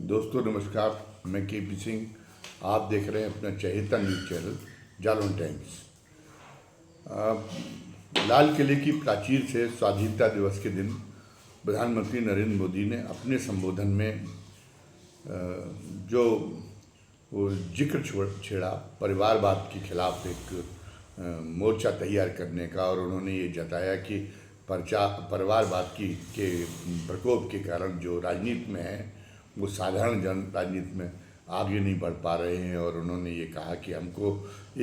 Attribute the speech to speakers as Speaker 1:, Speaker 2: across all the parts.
Speaker 1: दोस्तों नमस्कार। मैं केपी सिंह। आप देख रहे हैं अपना चहेता न्यूज़ चैनल जालौन टाइम्स। लाल किले की प्राचीर से स्वाधीनता दिवस के दिन प्रधानमंत्री नरेंद्र मोदी ने अपने संबोधन में जो वो जिक्र छेड़ा परिवारवाद के खिलाफ एक मोर्चा तैयार करने का, और उन्होंने ये जताया कि परिवारवाद के प्रकोप के कारण जो राजनीति में है वो साधारण जन राजनीति में आगे नहीं बढ़ पा रहे हैं। और उन्होंने ये कहा कि हमको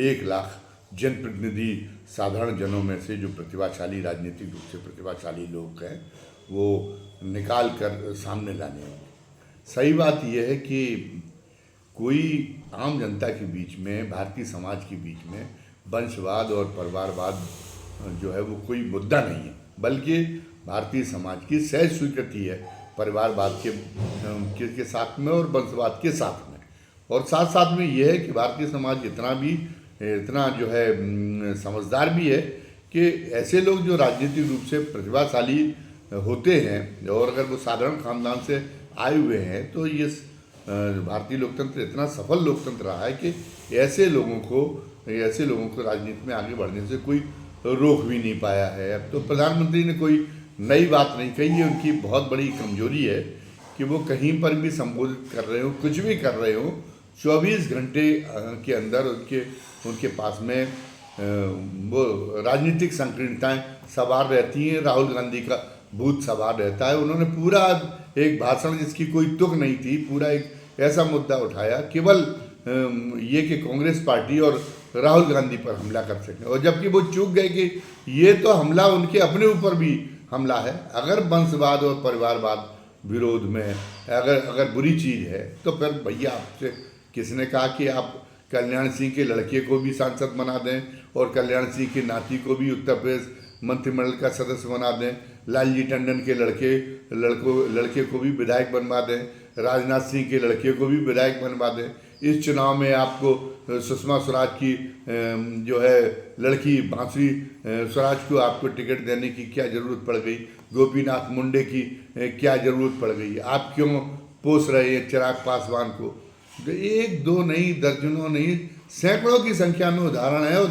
Speaker 1: 1 लाख जनप्रतिनिधि साधारण जनों में से जो प्रतिभाशाली, राजनीतिक रूप से प्रतिभाशाली लोग हैं, वो निकाल कर सामने लाने होंगे। सही बात यह है कि कोई आम जनता के बीच में, भारतीय समाज के बीच में वंशवाद और परिवारवाद जो है वो कोई मुद्दा नहीं है, बल्कि भारतीय समाज की सहज स्वीकृति है परिवारवाद के साथ में और वंशवाद के साथ में। और साथ साथ में यह है कि भारतीय समाज इतना जो है समझदार भी है कि ऐसे लोग जो राजनीतिक रूप से प्रतिभाशाली होते हैं और अगर वो साधारण खानदान से आए हुए हैं, तो ये भारतीय लोकतंत्र इतना सफल लोकतंत्र रहा है कि ऐसे लोगों को राजनीति में आगे बढ़ने से कोई रोक भी नहीं पाया है। अब तो प्रधानमंत्री ने कोई नई बात नहीं कही है। उनकी बहुत बड़ी कमजोरी है कि वो कहीं पर भी संबोधित कर रहे हो, कुछ भी कर रहे हो, 24 घंटे के अंदर उनके पास में वो राजनीतिक संकीर्णताएं सवार रहती हैं। राहुल गांधी का भूत सवार रहता है। उन्होंने पूरा एक भाषण जिसकी कोई तुक नहीं थी, पूरा एक ऐसा मुद्दा उठाया केवल ये कि कांग्रेस पार्टी और राहुल गांधी पर हमला कर सकें, और जबकि वो चूक गए कि ये तो हमला उनके अपने ऊपर भी हमला है। अगर वंशवाद और परिवारवाद विरोध में अगर बुरी चीज़ है, तो फिर भैया आपसे किसने कहा कि आप कल्याण सिंह के लड़के को भी सांसद बना दें और कल्याण सिंह के नाती को भी उत्तर प्रदेश मंत्रिमंडल का सदस्य बना दें, लालजी टंडन के लड़के को भी विधायक बनवा दें, राजनाथ सिंह के लड़के को भी विधायक बनवा दें। इस चुनाव में आपको सुषमा स्वराज की जो है लड़की बांसुरी स्वराज को आपको टिकट देने की क्या ज़रूरत पड़ गई? गोपीनाथ मुंडे की क्या ज़रूरत पड़ गई? आप क्यों पोस रहे हैं चिराग पासवान को? तो एक दो नहीं, दर्जनों नहीं, सैकड़ों की संख्या में उदाहरण है। और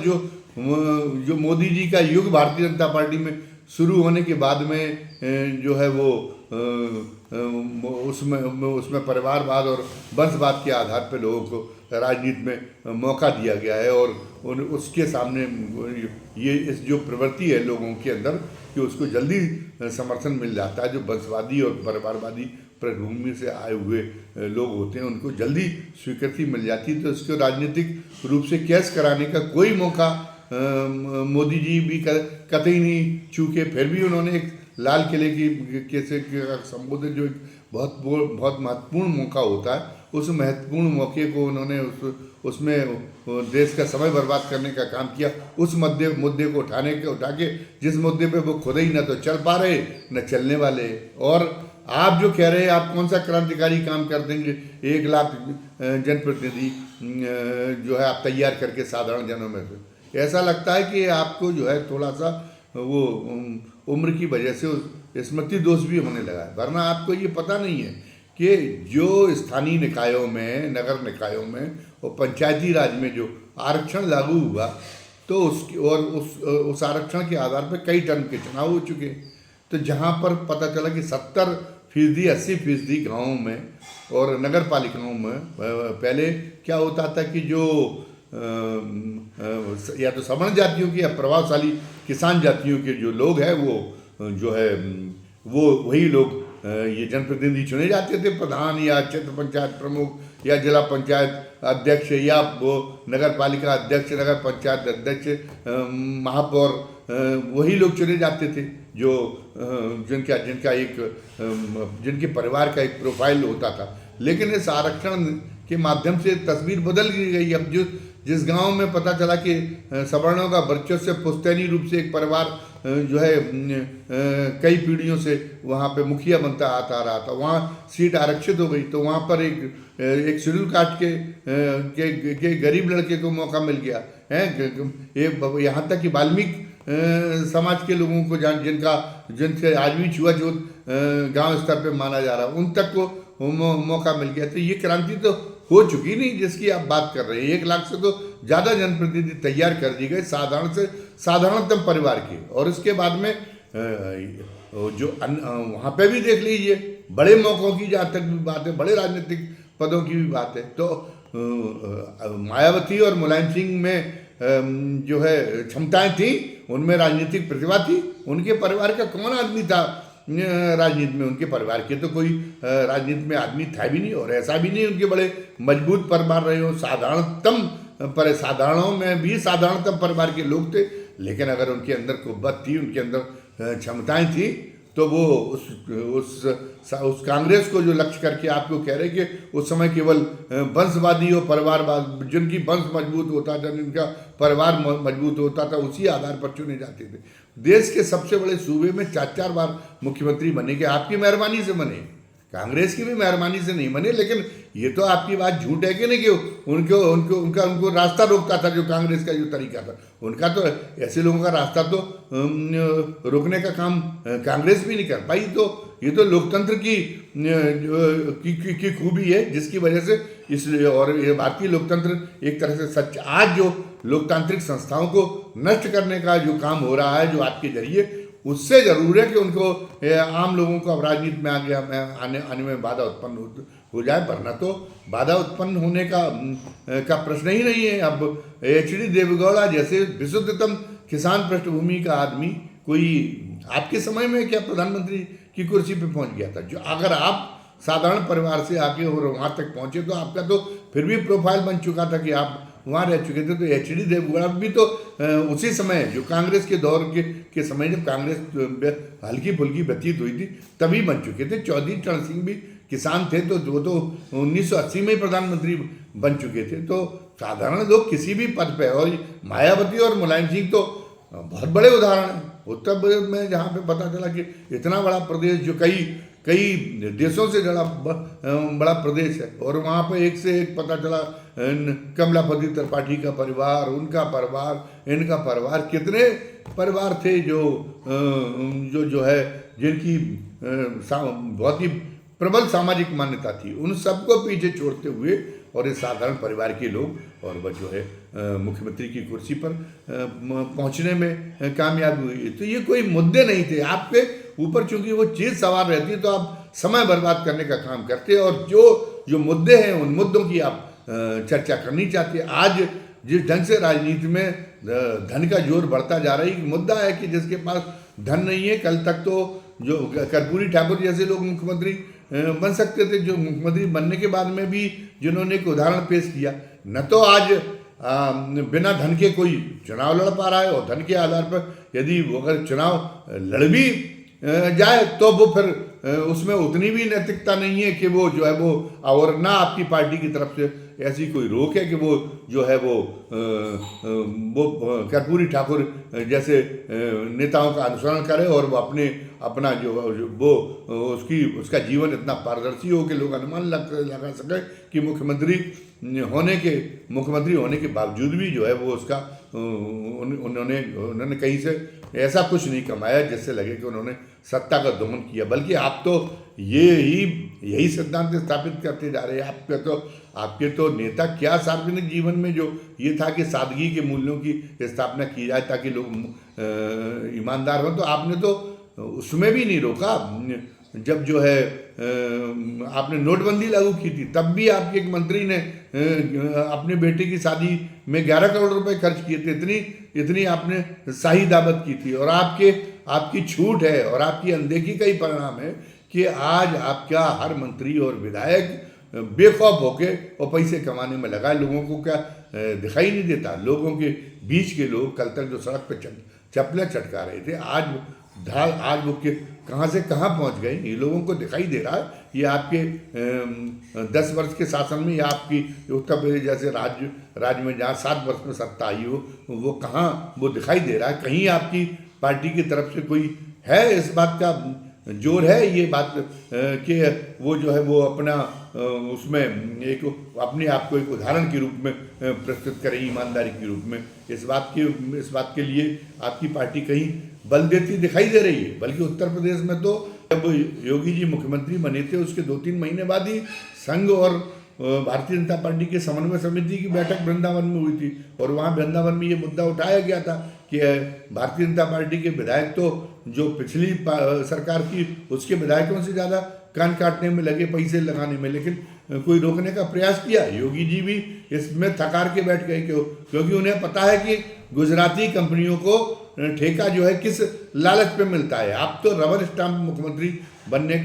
Speaker 1: जो मोदी जी का युग भारतीय जनता पार्टी में शुरू होने के बाद में जो है वो उसमें परिवारवाद और वंशवाद के आधार पर लोगों को राजनीति में मौका दिया गया है। और उसके सामने इस जो प्रवृत्ति है लोगों के अंदर कि उसको जल्दी समर्थन मिल जाता है। जो वंशवादी और परिवारवादी पृष्ठभूमि से आए हुए लोग होते हैं, उनको जल्दी स्वीकृति मिल जाती है, तो इसको राजनीतिक रूप से कैश कराने का कोई मौका मोदी जी भी कतई नहीं चूके। फिर भी उन्होंने एक लाल किले की संबोधन, जो एक बहुत महत्वपूर्ण मौका होता है, उस महत्वपूर्ण मौके को उन्होंने उसमें देश का समय बर्बाद करने का काम किया। उस मुद्दे को उठा के जिस मुद्दे पे वो खुद ही न तो चल पा रहे न चलने वाले। और आप जो कह रहे हैं आप कौन सा क्रांतिकारी काम कर देंगे, 1 लाख जनप्रतिनिधि जो है आप तैयार करके साधारण जनों में से, ऐसा लगता है कि आपको जो है थोड़ा सा वो उम्र की वजह से स्मृति दोष भी होने लगा है। वरना आपको ये पता नहीं है कि जो स्थानीय निकायों में, नगर निकायों में और पंचायती राज में जो आरक्षण लागू हुआ, तो उस आरक्षण के आधार पर कई टर्म के चुनाव हो चुके। तो जहाँ पर पता चला कि 70%, 80% गाँवों में और नगर पालिकाओं में पहले क्या होता था कि जो या तो सवर्ण जातियों के या प्रभावशाली किसान जातियों के जो लोग हैं, वो जो है वो वही लोग ये जनप्रतिनिधि चुने जाते थे। प्रधान या क्षेत्र पंचायत प्रमुख या जिला पंचायत अध्यक्ष या वो नगर पालिका अध्यक्ष, नगर पंचायत अध्यक्ष, महापौर, वही लोग चुने जाते थे जो जिनके परिवार का एक प्रोफाइल होता था। लेकिन इस आरक्षण के माध्यम से तस्वीर बदल गई। अब जिस गांव में पता चला कि सवर्णों का वर्चस्व पुश्तैनी रूप से एक परिवार जो है कई पीढ़ियों से वहाँ पे मुखिया बनता आता रहा था, वहाँ सीट आरक्षित हो गई, तो वहाँ पर एक शेड्यूल कास्ट के गरीब लड़के को मौका मिल गया है। यहाँ तक कि वाल्मीकि समाज के लोगों को जिनसे आज भी छुआछूत गांव स्तर पे माना जा रहा है, उन तक को मौका मिल गया। तो ये क्रांति तो हो चुकी नहीं जिसकी आप बात कर रहे हैं। 1 लाख से तो ज़्यादा जनप्रतिनिधि तैयार कर दिए गए साधारण से साधारणतम परिवार के। और इसके बाद में जो वहाँ पे भी देख लीजिए, बड़े मौक़ों की जहाँ तक भी बात है, बड़े राजनीतिक पदों की भी बात है, तो मायावती और मुलायम सिंह में जो है क्षमताएं थी, उनमें राजनीतिक प्रतिभा थी। उनके परिवार का कौन आदमी था राजनीति में? उनके परिवार के तो कोई राजनीति में आदमी था भी नहीं, और ऐसा भी नहीं उनके बड़े मजबूत परिवार रहे हो। साधारणों में भी साधारणतम परिवार के लोग थे, लेकिन अगर उनके अंदर कुव्वत थी, उनके अंदर क्षमताएं थी, तो वो उस कांग्रेस को जो लक्ष्य करके आपको कह रहे कि उस समय केवल वंशवादी और परिवारवाद, जिनकी वंश मजबूत होता था, जिनका परिवार मजबूत होता था, उसी आधार पर चुने जाते थे। देश के सबसे बड़े सूबे में 4-4 बार मुख्यमंत्री बने कि आपकी मेहरबानी से बने, कांग्रेस की भी मेहरबानी से नहीं बने। लेकिन ये तो आपकी बात झूठ है कि नहीं, कि उनको रास्ता रोकता था जो कांग्रेस का जो तरीका था। उनका तो ऐसे लोगों का रास्ता तो रोकने का काम कांग्रेस भी नहीं कर पाई। तो ये तो लोकतंत्र की खूबी है, जिसकी वजह से इसलिए, और ये भारतीय लोकतंत्र एक तरह से सच, आज जो लोकतांत्रिक संस्थाओं को नष्ट करने का जो काम हो रहा है जो आपके जरिए, उससे ज़रूर है कि उनको आम लोगों को अब राजनीति में आने में बाधा उत्पन्न हो जाए, वरना तो बाधा उत्पन्न होने का प्रश्न ही नहीं है। अब HD देवेगौड़ा जैसे विशुद्धतम किसान पृष्ठभूमि का आदमी कोई आपके समय में क्या प्रधानमंत्री की कुर्सी पे पहुंच गया था? जो अगर आप साधारण परिवार से आके और वहाँ तक पहुँचे, तो आपका तो फिर भी प्रोफाइल बन चुका था कि आप वहाँ रह चुके थे। तो HD देवेगौड़ा भी तो उसी समय, जो कांग्रेस के दौर के समय, जब कांग्रेस हल्की फुल्की व्यतीत हुई थी, तभी बन चुके थे। चौधरी चरण सिंह भी किसान थे, तो वो तो 1980 में ही प्रधानमंत्री बन चुके थे। तो साधारण लोग किसी भी पद पे, और मायावती और मुलायम सिंह तो बहुत बड़े उदाहरण हैं। उत्तर प्रदेश में जहाँ पे पता चला कि इतना बड़ा प्रदेश, जो कई देशों से जुड़ा बड़ा प्रदेश है, और वहाँ पे एक से एक पता चला कमलापति त्रिपाठी का परिवार, उनका परिवार, इनका परिवार, कितने परिवार थे जो है जिनकी बहुत ही प्रबल सामाजिक मान्यता थी। उन सबको पीछे छोड़ते हुए और इस साधारण परिवार के लोग और वह जो है मुख्यमंत्री की कुर्सी पर पहुंचने में कामयाब हुई। तो ये कोई मुद्दे नहीं थे आपके ऊपर, चूंकि वो चीज़ सवाल रहती है तो आप समय बर्बाद करने का काम करते, और जो मुद्दे हैं उन मुद्दों की आप चर्चा करनी चाहती है। आज जिस ढंग से राजनीति में धन का जोर बढ़ता जा रहा है, मुद्दा है कि जिसके पास धन नहीं है, कल तक तो जो कर्पूरी ठाकुर जैसे लोग मुख्यमंत्री बन सकते थे, जो मुख्यमंत्री बनने के बाद में भी जिन्होंने एक उदाहरण पेश किया, न तो आज बिना धन के कोई चुनाव लड़ पा रहा है, और धन के आधार पर यदि वो अगर चुनाव लड़ भी जाए तो वो फिर उसमें उतनी भी नैतिकता नहीं है कि वो जो है वो, और ना आपकी पार्टी की तरफ से ऐसी कोई रोक है कि वो जो है वो कर्पूरी ठाकुर जैसे नेताओं का अनुसरण करे, और वो अपना जो वो उसका जीवन इतना पारदर्शी हो कि लोग अनुमान लगा सके कि मुख्यमंत्री होने के बावजूद भी जो है वो उसका उन्होंने कहीं से ऐसा कुछ नहीं कमाया जिससे लगे कि उन्होंने सत्ता का दमन किया। बल्कि आप तो यही सिद्धांत स्थापित करते जा रहे हैं। आपके तो नेता क्या सार्वजनिक जीवन में जो ये था कि सादगी के मूल्यों की स्थापना की जाए ताकि लोग ईमानदार हों, तो आपने तो उसमें भी नहीं रोका। जब जो है आपने नोटबंदी लागू की थी, तब भी आपके एक मंत्री ने अपने बेटे की शादी में 11 करोड़ रुपए खर्च किए थे। इतनी आपने शाही दावत की थी, और आपकी छूट है और आपकी अनदेखी का ही परिणाम है कि आज आपका हर मंत्री और विधायक बेखौफ होके और पैसे कमाने में लगा। लोगों को क्या दिखाई नहीं देता? लोगों के बीच के लोग कल तक जो सड़क पर चप्पलें चटका रहे थे, आज वो कहाँ से कहाँ पहुँच गए, ये लोगों को दिखाई दे रहा है। ये आपके 10 वर्ष के शासन में, या आपकी उत्तर प्रदेश जैसे राज्य में जहाँ 7 वर्ष में सत्ता आई हो, वो कहाँ वो दिखाई दे रहा है? कहीं आपकी पार्टी की तरफ से कोई है इस बात का जोर है, ये बात कि वो जो है वो अपना उसमें एक अपने आप को एक उदाहरण के रूप में प्रस्तुत करें, ईमानदारी के रूप में। इस बात के लिए आपकी पार्टी कहीं बल देती दिखाई दे रही है। बल्कि उत्तर प्रदेश में तो जब योगी जी मुख्यमंत्री बने थे उसके 2-3 महीने बाद ही संघ और भारतीय जनता पार्टी के समन्वय समिति की बैठक वृंदावन में हुई थी और वहाँ वृंदावन में ये मुद्दा उठाया गया था कि भारतीय जनता पार्टी के विधायक तो जो पिछली सरकार की उसके विधायकों से ज़्यादा कान काटने में लगे, पैसे लगाने में, लेकिन कोई रोकने का प्रयास किया। योगी जी भी इसमें थकार के बैठ गए क्योंकि उन्हें पता है कि गुजराती कंपनियों को ठेका जो है किस लालच पे मिलता है। आप तो रबर स्टाम्प मुख्यमंत्री बनाने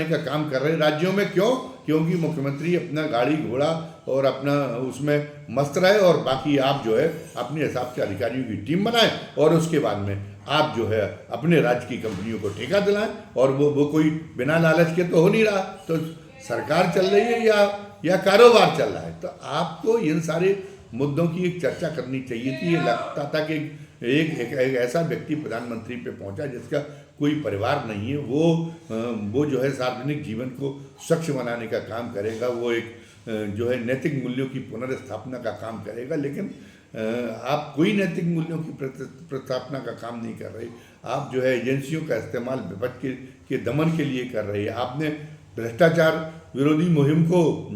Speaker 1: का काम कर रहे हैं राज्यों में। क्यों? क्योंकि मुख्यमंत्री अपना गाड़ी घोड़ा और अपना उसमें मस्त रहे और बाकी आप जो है अपने हिसाब से अधिकारियों की टीम बनाएं और उसके बाद में आप जो है अपने राज्य की कंपनियों को ठेका दिलाएं और वो कोई बिना लालच के तो हो नहीं रहा। तो सरकार चल रही है या कारोबार चल रहा है। तो आपको इन सारे मुद्दों की एक चर्चा करनी चाहिए थी। ये लगता था कि एक ऐसा व्यक्ति प्रधानमंत्री पे पहुंचा जिसका कोई परिवार नहीं है, वो जो है सार्वजनिक जीवन को स्वच्छ बनाने का काम करेगा, वो एक जो है नैतिक मूल्यों की पुनर्स्थापना का काम करेगा। लेकिन आप कोई नैतिक मूल्यों की प्रतिस्थापना का काम नहीं कर रहे। आप जो है एजेंसियों का इस्तेमाल विपक्ष के दमन के लिए कर रहे हैं। आपने भ्रष्टाचार विरोधी मुहिम को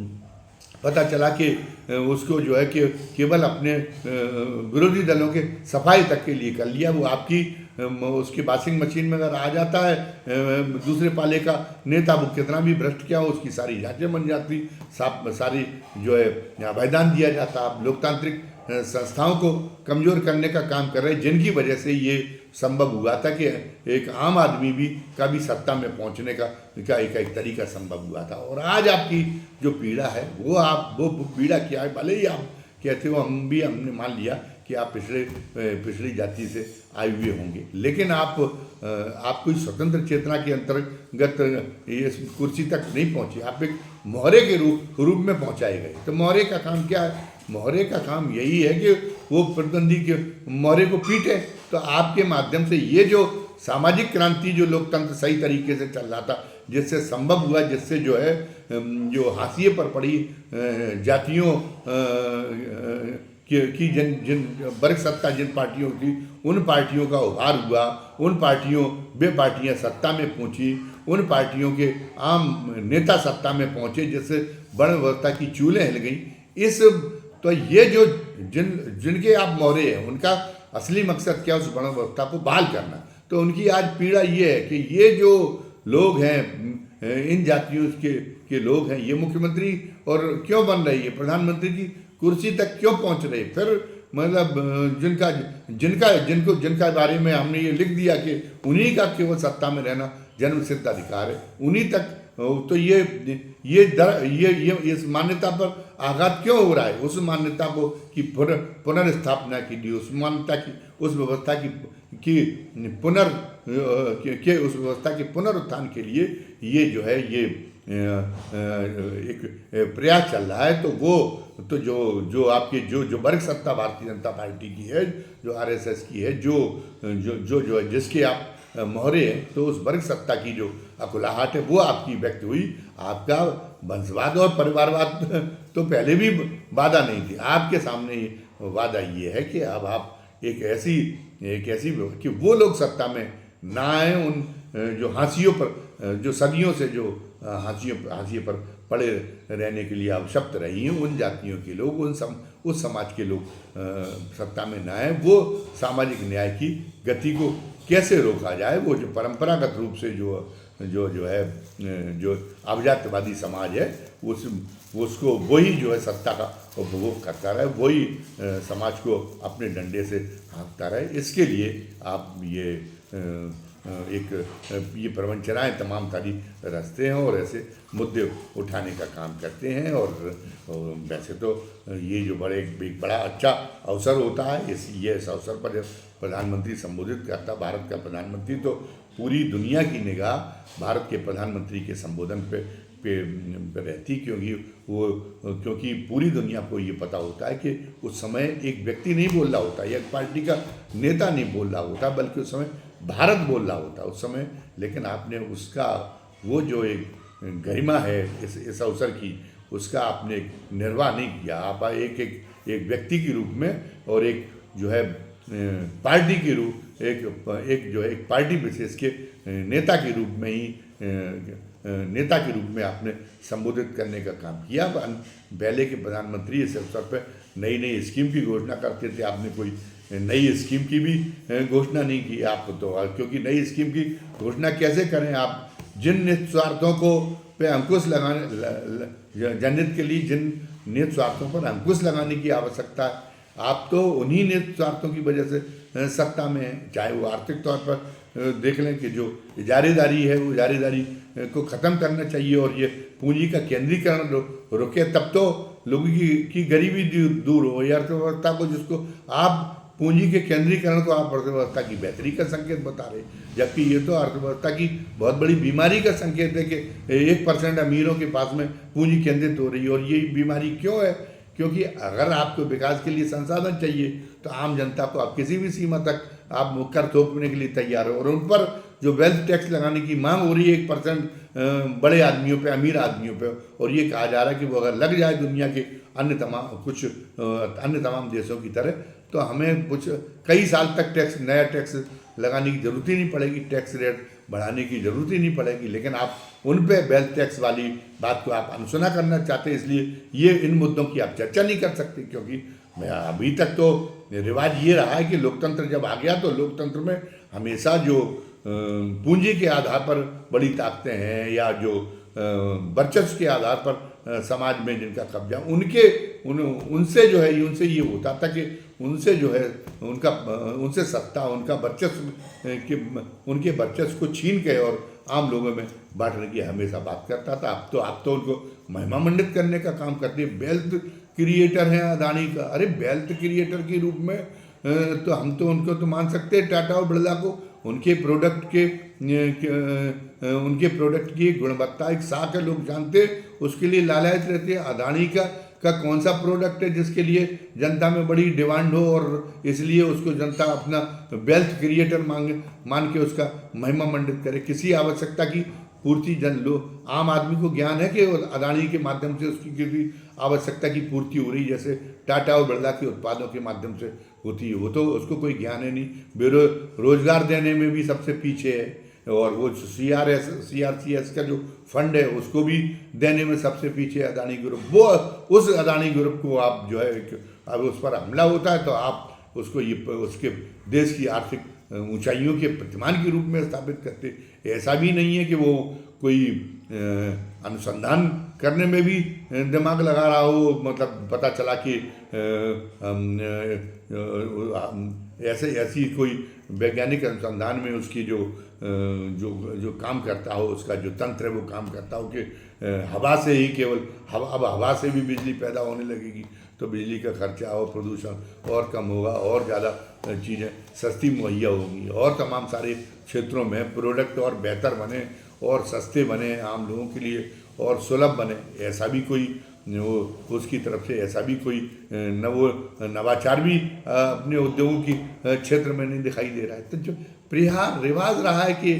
Speaker 1: पता चला कि उसको जो है कि केवल अपने विरोधी दलों के सफाई तक के लिए कर लिया। वो आपकी उसकी वॉशिंग मशीन में अगर आ जाता है दूसरे पाले का नेता, वो कितना भी भ्रष्ट किया हो उसकी सारी जांचें बन जाती, सारी जो है अभयदान दिया जाता। आप लोकतांत्रिक संस्थाओं को कमज़ोर करने का काम कर रहे हैं, जिनकी वजह से ये संभव हुआ था कि एक आम आदमी का भी सत्ता में पहुंचने का एक तरीका संभव हुआ था। और आज आपकी जो पीड़ा है वो पीड़ा क्या है? भले ही आप कहते हो, हमने मान लिया कि आप पिछड़ी जाति से आए हुए होंगे, लेकिन आप कोई स्वतंत्र चेतना के अंतर्गत ये कुर्सी तक नहीं पहुंचे। आप एक मोहरे के रूप में पहुंचाए गए। तो मोहरे का काम क्या है? मोहरे का काम यही है कि वो प्रतिद्वंदी के मोहरे को पीटे। तो आपके माध्यम से ये जो सामाजिक क्रांति, जो लोकतंत्र सही तरीके से चल रहा था, जिससे संभव हुआ, जिससे जो है जो हाशिए पर पड़ी जातियों की जिन वर्ग सत्ता जिन पार्टियों की, उन पार्टियों का उभार हुआ, वे पार्टियां सत्ता में पहुंची, उन पार्टियों के आम नेता सत्ता में पहुंचे, जिससे वर्ण व्यवस्था की चूलें हिल गई। तो ये जो जिनके आप मोहरे हैं, उनका असली मकसद क्या? उस वर्ण व्यवस्था को बहाल करना। तो उनकी आज पीड़ा ये है कि ये जो लोग हैं, इन जातियों के लोग हैं, ये मुख्यमंत्री और क्यों बन रही है, प्रधानमंत्री की कुर्सी तक क्यों पहुंच रहे? फिर मतलब जिनका बारे में हमने ये लिख दिया कि उन्हीं का केवल सत्ता में रहना जन्मसिद्ध अधिकार है, उन्हीं तक। तो ये इस मान्यता पर आघात क्यों हो रहा है? उस मान्यता को की पुनर्स्थापना के लिए, उस मान्यता की, उस व्यवस्था की उस व्यवस्था के पुनरुत्थान के लिए ये जो है ये एक प्रयास चल रहा है। तो जो आपकी जो वर्ग सत्ता भारतीय जनता पार्टी की है, जो आरएसएस की है, जो है जिसके आप मोहरे हैं, तो उस वर्ग सत्ता की जो अकुलाहट है वो आपकी व्यक्त हुई। आपका वंशवाद और परिवारवाद तो पहले भी वादा नहीं थी। आपके सामने वादा ये है कि अब आप एक ऐसी कि वो लोग सत्ता में ना आए, उन जो हाशियों पर, जो सदियों से जो हाशिए पर पड़े रहने के लिए आवश्यक रही हैं, उन जातियों के लोग, उस समाज के लोग सत्ता में ना आए। वो सामाजिक न्याय की गति को कैसे रोका जाए? वो जो परंपरागत रूप से जो है जो अभिजात्यवादी समाज है, उसको वही जो है सत्ता का उपभोग करता रहे, वही समाज को अपने डंडे से हाँकता रहे। इसके लिए आप ये प्रवंचनाएं तमाम सारी रचते हैं और ऐसे मुद्दे उठाने का काम करते हैं। और वैसे तो ये जो एक बड़ा अच्छा अवसर होता है, इस अवसर पर जब प्रधानमंत्री संबोधित करता, भारत का प्रधानमंत्री, तो पूरी दुनिया की निगाह भारत के प्रधानमंत्री के संबोधन पे रहती, क्योंकि पूरी दुनिया को ये पता होता है कि उस समय एक व्यक्ति नहीं बोल रहा होता, एक पार्टी का नेता नहीं बोल रहा होता, बल्कि उस समय भारत बोल रहा होता उस समय। लेकिन आपने उसका वो जो एक गरिमा है इस अवसर की, उसका आपने निर्वाह नहीं किया। आप एक व्यक्ति के रूप में और एक जो है पार्टी के रूप, एक पार्टी विशेष के नेता के रूप में ही नेता के रूप में आपने संबोधित करने का काम किया। पहले के प्रधानमंत्री इस अवसर पर नई नई स्कीम की घोषणा करते थे, आपने कोई नई स्कीम की भी घोषणा नहीं की आप तो, क्योंकि नई स्कीम की घोषणा कैसे करें आप? जिन निहित स्वार्थों को पे अंकुश लगाने जनहित के लिए जिन निहित स्वार्थों पर अंकुश लगाने की आवश्यकता है, आप तो उन्हीं निहित स्वार्थों की वजह से सत्ता में हैं। चाहे वो आर्थिक तौर पर देख लें कि जो इजारेदारी है वो इजारेदारी को ख़त्म करना चाहिए और ये पूंजी का केंद्रीकरण रुके, तब तो लोगों की गरीबी दूर हो। ये अर्थव्यवस्था को जिसको आप पूंजी के केंद्रीकरण को आप अर्थव्यवस्था की बेहतरी का संकेत बता रहे, जबकि ये तो अर्थव्यवस्था की बहुत बड़ी बीमारी का संकेत है कि 1% अमीरों के पास में पूंजी केंद्रित हो रही है। और ये बीमारी क्यों है? क्योंकि अगर आपको विकास के लिए संसाधन चाहिए तो आम जनता को आप किसी भी सीमा तक आप कर थोपने के लिए तैयार हो, और उन पर जो वेल्थ टैक्स लगाने की मांग हो रही है 1% बड़े आदमियों पे, अमीर आदमियों पे, और ये कहा जा रहा है कि वो अगर लग जाए दुनिया के अन्य तमाम देशों की तरह, तो हमें कुछ कई साल तक नया टैक्स लगाने की जरूरत ही नहीं पड़ेगी, टैक्स रेट बढ़ाने की जरूरत ही नहीं पड़ेगी। लेकिन आप उन पे वेल्थ टैक्स वाली बात को आप अनसुना करना चाहते हैं, इसलिए ये इन मुद्दों की आप चर्चा नहीं कर सकते। क्योंकि अभी तक तो रिवाज ये रहा है कि लोकतंत्र जब आ गया तो लोकतंत्र में हमेशा जो पूंजी के आधार पर बड़ी ताकतें हैं या जो वर्चस्व के आधार पर समाज में जिनका कब्जा उनसे जो है उनसे ये होता था कि उनसे जो है उनसे सत्ता, उनका वर्चस्व, उनके वर्चस्व को छीन के और आम लोगों में बांटने की हमेशा बात करता था। अब तो उनको महिमा मंडित करने का काम करते हैं। वेल्थ क्रिएटर हैं अदानी का। अरे वेल्थ क्रिएटर के रूप में तो हम तो उनको तो मान सकते हैं, टाटा और बिरला को। उनके प्रोडक्ट की गुणवत्ता एक साख है, लोग जानते हैं, उसके लिए लालच रहते हैं। अदानी का कौन सा प्रोडक्ट है जिसके लिए जनता में बड़ी डिमांड हो और इसलिए उसको जनता अपना वेल्थ क्रिएटर मान के उसका महिमा मंडित करे? किसी आवश्यकता की पूर्ति आम आदमी को ज्ञान है कि अदानी के माध्यम से उसकी किसी आवश्यकता की पूर्ति हो रही, जैसे टाटा और बिरला के उत्पादों के माध्यम से होती है। वो तो उसको कोई ज्ञान है नहीं। रोजगार देने में भी सबसे पीछे है, और वो CRCS का जो फंड है उसको भी देने में सबसे पीछे अदानी ग्रुप। वो उस अदानी ग्रुप को आप जो है, अब उस पर हमला होता है तो आप उसको उसके देश की आर्थिक ऊंचाइयों के प्रतिमान के रूप में स्थापित करते। ऐसा भी नहीं है कि वो कोई अनुसंधान करने में भी दिमाग लगा रहा हो। मतलब पता चला कि ऐसी कोई वैज्ञानिक अनुसंधान में उसकी जो काम करता हो, उसका जो तंत्र है वो काम करता हो कि हवा से ही अब हवा से भी बिजली पैदा होने लगेगी तो बिजली का खर्चा और प्रदूषण और कम होगा, और ज़्यादा चीज़ें सस्ती मुहैया होंगी, और तमाम सारे क्षेत्रों में प्रोडक्ट और बेहतर बने और सस्ते बने आम लोगों के लिए और सुलभ बने। ऐसा भी कोई उसकी तरफ से ऐसा भी कोई नवाचार भी अपने उद्योगों की क्षेत्र में नहीं दिखाई दे रहा है। तो जो रिवाज रहा है कि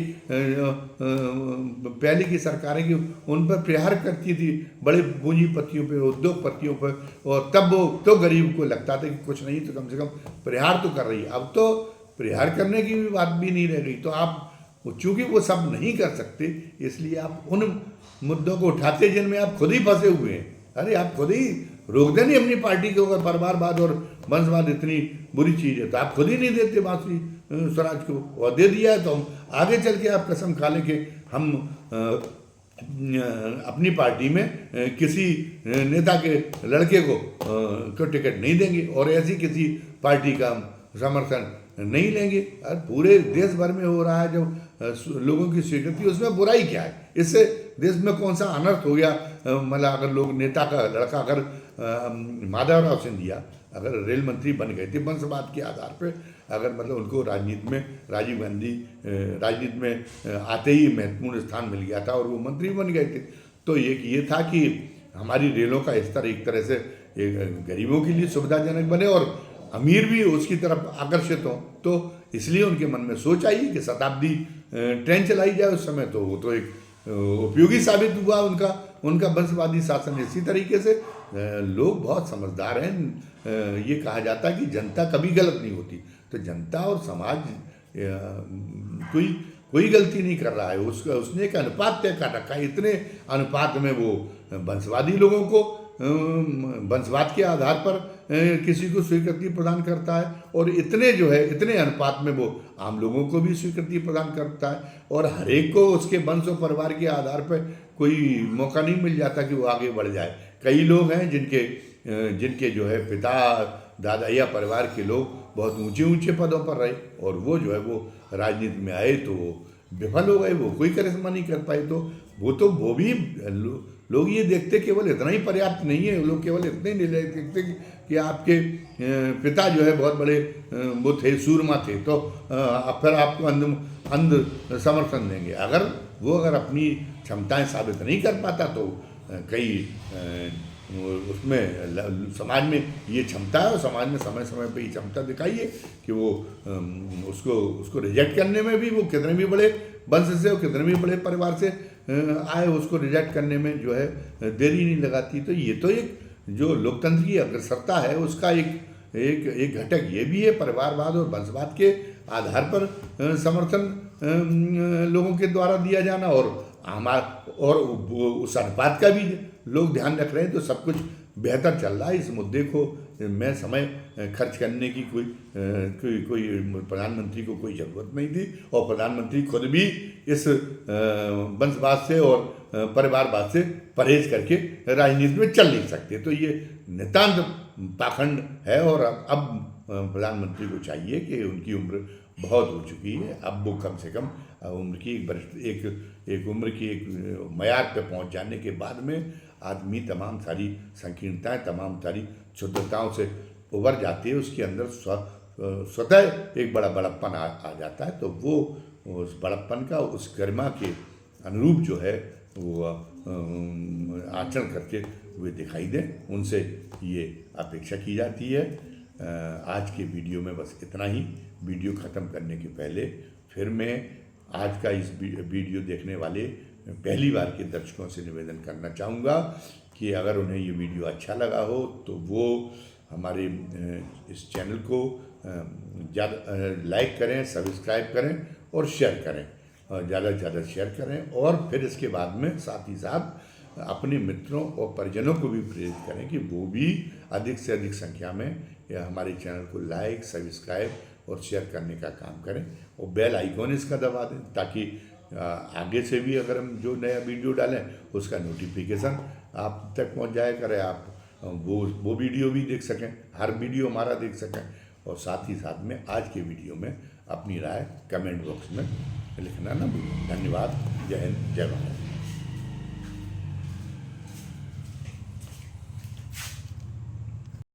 Speaker 1: पहले की सरकारें की उन पर प्रहार करती थी, बड़े पूंजीपतियों पे, उद्योगपतियों पर, और तब वो तो गरीब को लगता था कि कुछ नहीं तो कम से कम प्रहार तो कर रही है। अब तो प्रहार करने की भी बात भी नहीं रह गई। तो आप चूंकि वो सब नहीं कर सकते, इसलिए आप उन मुद्दों को उठाते जिनमें आप खुद ही फंसे हुए हैं। अरे आप खुद ही रोक दें नहीं अपनी पार्टी को, अगर परिवारवाद और वंशवाद इतनी बुरी चीज़ है तो आप खुद ही नहीं देते बांसुरी स्वराज को, और दे दिया है तो हम आगे चल के आप कसम खा लें कि हम अपनी पार्टी में किसी नेता के लड़के को टिकट नहीं देंगे और ऐसी किसी पार्टी का समर्थन नहीं लेंगे। और पूरे देश भर में हो रहा है जब लोगों की स्वीकृति, उसमें बुराई क्या है? इससे देश में कौन सा अनर्थ हो गया? मतलब अगर लोग नेता का लड़का अगर माधवराव सिंधिया अगर रेल मंत्री बन गए थे वंशवाद के आधार पर, अगर मतलब उनको राजनीति में राजीव गांधी राजनीति में आते ही महत्वपूर्ण स्थान मिल गया था और वो मंत्री बन गए थे, तो ये था कि हमारी रेलों का स्तर एक तरह से गरीबों के लिए सुविधाजनक बने और अमीर भी उसकी तरफ आकर्षित हों। तो इसलिए उनके मन में सोच आई कि शताब्दी ट्रेन चलाई जाए। उस समय तो वो तो एक उपयोगी साबित हुआ उनका वंशवादी शासन। इसी तरीके से लोग बहुत समझदार हैं। ये कहा जाता है कि जनता कभी गलत नहीं होती, तो जनता और समाज कोई कोई गलती नहीं कर रहा है, उसका उसने एक अनुपात तय कर रखा है, इतने अनुपात में वो वंशवादी लोगों को वंशवाद के आधार पर किसी को स्वीकृति प्रदान करता है, और इतने जो है इतने अनुपात में वो आम लोगों को भी स्वीकृति प्रदान करता है, और हर एक को उसके वंश और परिवार के आधार पर कोई मौका नहीं मिल जाता कि वो आगे बढ़ जाए। कई लोग हैं जिनके जो है पिता दादा या परिवार के लोग बहुत ऊंचे ऊंचे पदों पर रहे, और वो जो है वो राजनीति में आए तो वो विफल हो गए, वो कोई करिश्मा नहीं कर पाए। तो वो भी लोग ये देखते केवल इतना ही पर्याप्त नहीं है, लोग केवल इतने नहीं देखते कि आपके पिता जो है बहुत बड़े वो थे, सूरमा थे, तो फिर आपको अंध समर्थन देंगे। अगर अपनी क्षमताएं साबित नहीं कर पाता तो कई उसमें समाज में ये क्षमता है, और समाज में समय समय पे ये क्षमता दिखाइए कि वो उसको रिजेक्ट करने में भी, वो कितने भी बड़े वंश से और कितने भी बड़े परिवार से आए, उसको रिजेक्ट करने में जो है देरी नहीं लगाती। तो ये तो एक जो लोकतंत्र की अग्रसरता है उसका एक घटक ये भी है, परिवारवाद और वंशवाद के आधार पर समर्थन लोगों के द्वारा दिया जाना, और उस अनुपात का भी लोग ध्यान रख रहे हैं, तो सब कुछ बेहतर चल रहा है। इस मुद्दे को में समय खर्च करने की कोई प्रधानमंत्री को कोई ज़रूरत नहीं थी, और प्रधानमंत्री खुद भी इस वंशवाद से और परिवारवाद से परहेज करके राजनीति में चल नहीं सकते। तो ये नितांत पाखंड है, और अब प्रधानमंत्री को चाहिए कि उनकी उम्र बहुत हो चुकी है, अब वो कम से कम उम्र की एक उम्र की एक मयार पे पहुंच जाने के बाद में आदमी तमाम सारी संकीर्णताएं, तमाम सारी क्षुद्रताओं से उभर जाती है, उसके अंदर स्वतः एक बड़प्पन आ जाता है। तो वो उस बड़प्पन का, उस गरिमा के अनुरूप जो है वो आचरण करके हुए दिखाई दें, उनसे ये अपेक्षा की जाती है। आज के वीडियो में बस इतना ही। वीडियो ख़त्म करने के पहले फिर मैं आज का इस वीडियो देखने वाले पहली बार के दर्शकों से निवेदन करना चाहूँगा कि अगर उन्हें ये वीडियो अच्छा लगा हो तो वो हमारे इस चैनल को ज़्यादा लाइक करें, सब्सक्राइब करें और शेयर करें, और ज़्यादा से ज़्यादा शेयर करें, और फिर इसके बाद में साथ ही साथ अपने मित्रों और परिजनों को भी प्रेरित करें कि वो भी अधिक से अधिक संख्या में हमारे चैनल को लाइक, सब्सक्राइब और शेयर करने का काम करें, और बेल आइकॉन इसका दबा दें ताकि आगे से भी अगर हम जो नया वीडियो डालें उसका नोटिफिकेशन आप तक पहुंच जाया करे, आप वो वीडियो भी देख सकें, हर वीडियो हमारा देख सकें। और साथ ही साथ में आज के वीडियो में अपनी राय कमेंट बॉक्स में लिखना ना भूलें। धन्यवाद। जय हिंद, जय भारत।